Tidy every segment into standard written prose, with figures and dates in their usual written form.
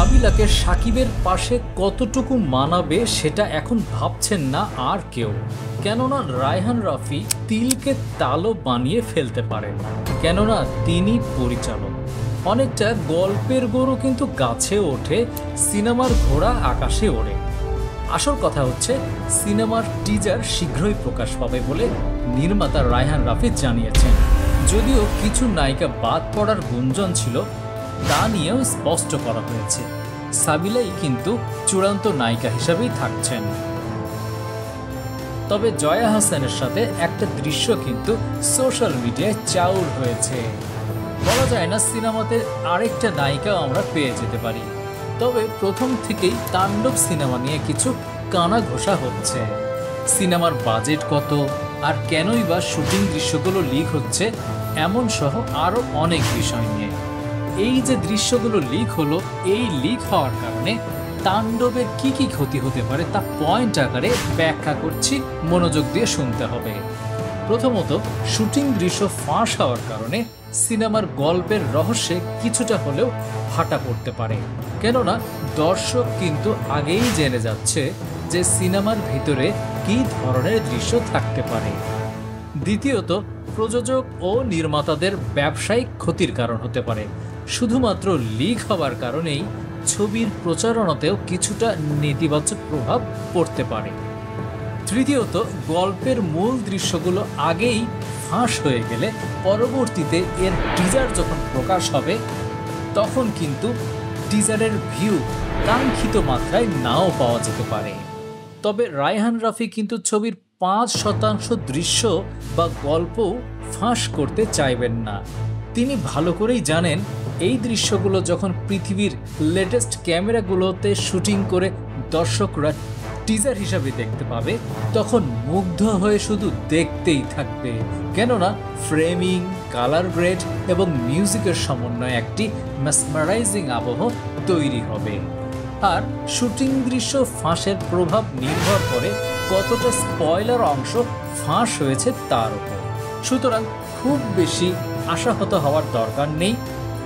সাবিলাকে সাকিবের পাশে কতটুকু মানাবে সেটা এখন ভাবছেন না আর কেউ, কেননা রায়হান রাফি তিলকে তালও বানিয়ে ফেলতে পারেন, কেননা তিনি পরিচালক। অনেকটা গল্পের গরু কিন্তু গাছে ওঠে, সিনেমার ঘোড়া আকাশে ওড়ে। আসল কথা হচ্ছে সিনেমার টিজার শীঘ্রই প্রকাশ পাবে বলে নির্মাতা রায়হান রাফি জানিয়েছেন। যদিও কিছু নায়িকা বাদ পড়ার গুঞ্জন ছিল, তা নিয়েও স্পষ্ট করা হয়েছে সাবিলাই কিন্তু চূড়ান্ত নায়িকা হিসেবেই থাকছেন। তবে জয়া হাসানের সাথে একটা দৃশ্য কিন্তু সোশ্যাল মিডিয়ায় চাউর হয়েছে। বলা যায় না সিনেমাতে আরেকটা নায়িকাও আমরা পেয়ে যেতে পারি। তবে প্রথম থেকেই তাণ্ডব সিনেমা নিয়ে কিছু কানা ঘোষা হচ্ছে। সিনেমার বাজেট কত আর কেনই বা শুটিং দৃশ্যগুলো লিক হচ্ছে, এমন সহ আরো অনেক বিষয় নিয়ে। এই যে দৃশ্যগুলো লিক হলো, এই লিক হওয়ার কারণে তাণ্ডবের কি কি ক্ষতি হতে পারে তা পয়েন্ট আকারে ব্যাখ্যা করছি, মনোযোগ দিয়ে শুনতে হবে। প্রথমত, শুটিং দৃশ্য ফাঁস হওয়ার কারণে সিনেমার গল্পের রহস্যে কিছুটা হলেও ভাটা পড়তে পারে, কেননা দর্শক কিন্তু আগেই জেনে যাচ্ছে যে সিনেমার ভিতরে কি ধরনের দৃশ্য থাকতে পারে। দ্বিতীয়ত, প্রযোজক ও নির্মাতাদের ব্যবসায়িক ক্ষতির কারণ হতে পারে। শুধুমাত্র লিক হওয়ার কারণেই ছবির প্রচারণাতেও কিছুটা নেতিবাচক প্রভাব পড়তে পারে। তৃতীয়ত, গল্পের মূল দৃশ্যগুলো আগেই ফাঁস হয়ে গেলে পরবর্তীতে এর টিজার যখন প্রকাশ হবে তখন কিন্তু টিজারের ভিউ কাঙ্ক্ষিত মাত্রায় নাও পাওয়া যেতে পারে। তবে রায়হান রাফি কিন্তু ছবির ৫% দৃশ্য বা গল্প ফাঁস করতে চাইবেন না। তিনি ভালো করেই জানেন এই দৃশ্যগুলো যখন পৃথিবীর লেটেস্ট ক্যামেরাগুলোতে শুটিং করে দর্শকরা টিজার হিসাবে দেখতে পাবে, তখন মুগ্ধ হয়ে শুধু দেখতেই থাকবে, কেননা ফ্রেমিং, কালার গ্রেড এবং মিউজিকের সমন্বয়ে একটি মেসমারাইজিং আবহ তৈরি হবে। আর শুটিং দৃশ্য ফাঁসের প্রভাব নির্ভর করে কতটা স্পয়লার অংশ ফাঁস হয়েছে তার উপর। সুতরাং খুব বেশি আশাহত হওয়ার দরকার নেই।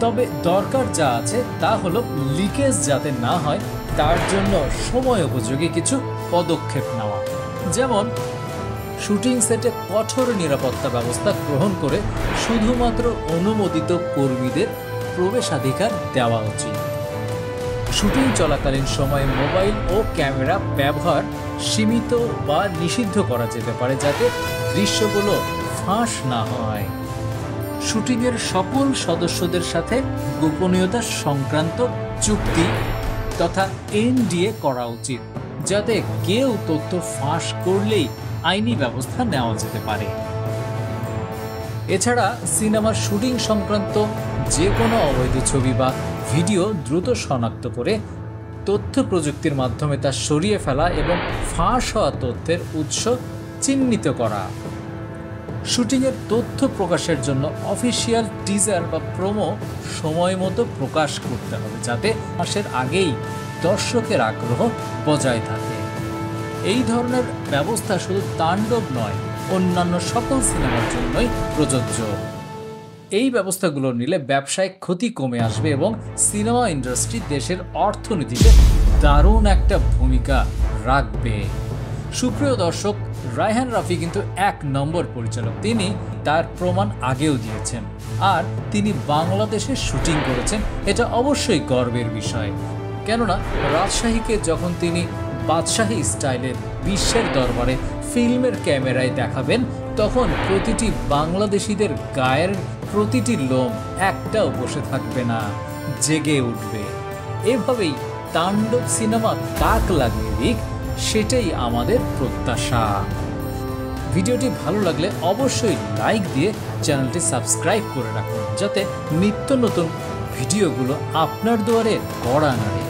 তবে দরকার যা আছে তা হলো লিকেজ যাতে না হয় তার জন্য সময় উপযোগী কিছু পদক্ষেপ নেওয়া। যেমন শুটিং সেটে কঠোর নিরাপত্তা ব্যবস্থা গ্রহণ করে শুধুমাত্র অনুমোদিত কর্মীদের প্রবেশাধিকার দেওয়া উচিত। শুটিং চলাকালীন সময়ে মোবাইল ও ক্যামেরা ব্যবহার সীমিত বা নিষিদ্ধ করা যেতে পারে, যাতে দৃশ্যগুলো ফাঁস না হয়। শুটিংয়ের সকল সদস্যদের সাথে গোপনীয়তা সংক্রান্ত চুক্তি তথা NDA করা উচিত, যাতে কেউ তথ্য ফাঁস করলেই আইনি ব্যবস্থা নেওয়া যেতে পারে। এছাড়া সিনেমার শুটিং সংক্রান্ত যে কোনো অবৈধ ছবি বা ভিডিও দ্রুত শনাক্ত করে তথ্য প্রযুক্তির মাধ্যমে তা সরিয়ে ফেলা এবং ফাঁস হওয়া তথ্যের উৎস চিহ্নিত করা। শুটিংয়ের তথ্য প্রকাশের জন্য অফিসিয়াল টিজার বা প্রোমো সময় মতো প্রকাশ করতে হবে, যাতে মাসের আগেই দর্শকের আগ্রহ বজায় থাকে। এই ধরনের ব্যবস্থা শুধু তাণ্ডব নয়, অন্যান্য সকল সিনেমার জন্যই প্রযোজ্য। এই ব্যবস্থাগুলো নিলে ব্যবসায়িক ক্ষতি কমে আসবে এবং সিনেমা ইন্ডাস্ট্রি দেশের অর্থনীতিতে দারুণ একটা ভূমিকা রাখবে। সুপ্রিয় দর্শক, রায়হান রাফি কিন্তু ১ নম্বর পরিচালক। তিনি তার প্রমাণ আগেও দিয়েছেন, আর তিনি বাংলাদেশে শুটিং করেছেন, এটা অবশ্যই গর্বের বিষয়। কেননা রাজশাহীকে যখন তিনি বাদশাহী স্টাইলের বিশ্বের দরবারে ফিল্মের ক্যামেরায় দেখাবেন, তখন প্রতিটি বাংলাদেশিদের গায়ের প্রতিটি লোম একটাও বসে থাকবে না, জেগে উঠবে। এভাবেই তাণ্ডব সিনেমা তাক লাগিয়ে দিক, সেটাই আমাদের প্রত্যাশা। ভিডিওটি ভালো লাগলে অবশ্যই লাইক দিয়ে চ্যানেলটি সাবস্ক্রাইব করে রাখুন, যাতে নিত্য নতুন ভিডিওগুলো আপনার দুয়ারে কড়া নাড়ে।